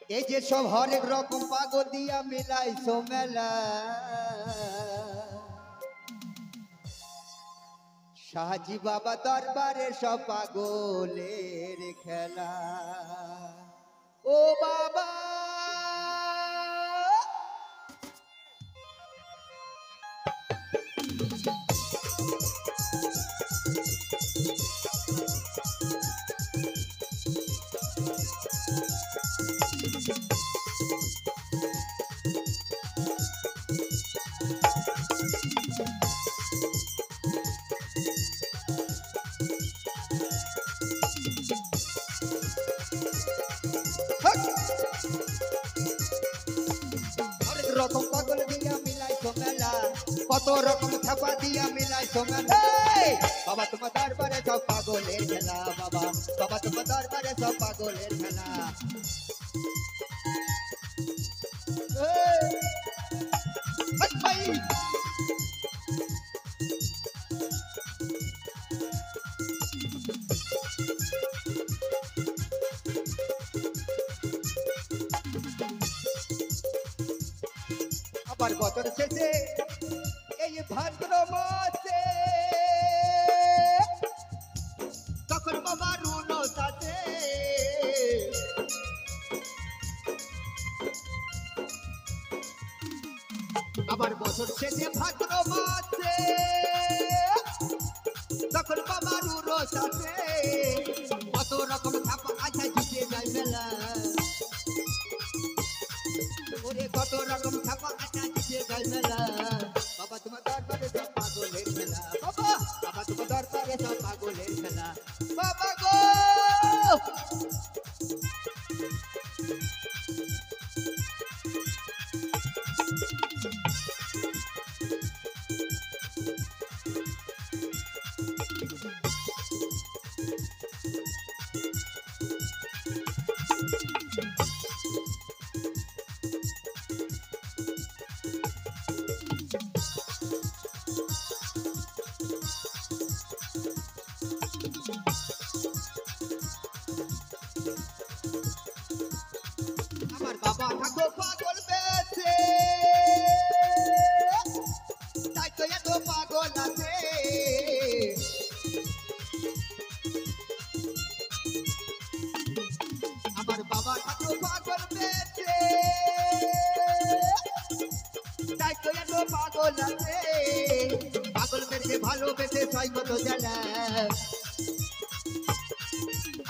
এই যে সব হরেক রকম পাগল দিয়া মিলাইছো মেলা শাহজি বাবা দরবারে সব পাগলের খেলা ও বাবা রকম পাগল দিয়া মিলাইছো মেলা কত রকম ছাপা দিয়া মিলাইছো মেলা বাবা তোমার দরবারে সব পাগলের খেলা বাবা বাবা তোমার দরবারে সব পাগলের খেলা আবার বছর শেষে এই ভাদ্র মাসে তখন বাবা রুন সাথে আবার বছর শেষে ভাদ্র মাসে তখন বাবা রুন সাথে কত রকম ছাপা আচ্ছা জিতে যায় মেলা ওরে কত রকম ছাপা আচ্ছা জিতে যায় মেলা বাবা তোমার দরবারে সব পাগলের খেলা বাবা বাবা তোমার দরবারে সব পাগলের খেলা বাবা গো আমার বাবা থাকো পাগল বেছে তাই তো এত পাগল আছে আমার বাবা থাকো পাগল বেছে তাই তো এত পাগল আছে পাগল বেছে ভালোবেসে ছয় কত জ্বালা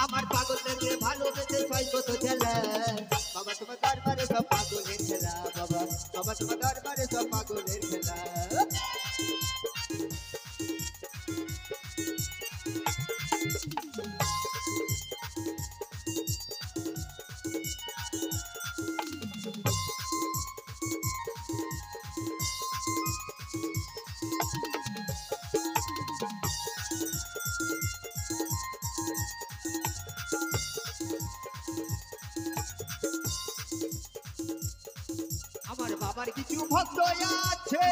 আমার পাগল বেছে ভালোবেসে ছয় কত জ্বালা বাবা তোমার দরবারে সব পাগলের খেলা বাবা বাবা তোমার দরবারে সব পাগলের খেলা আমার বাবার কিছু ভক্ত আছে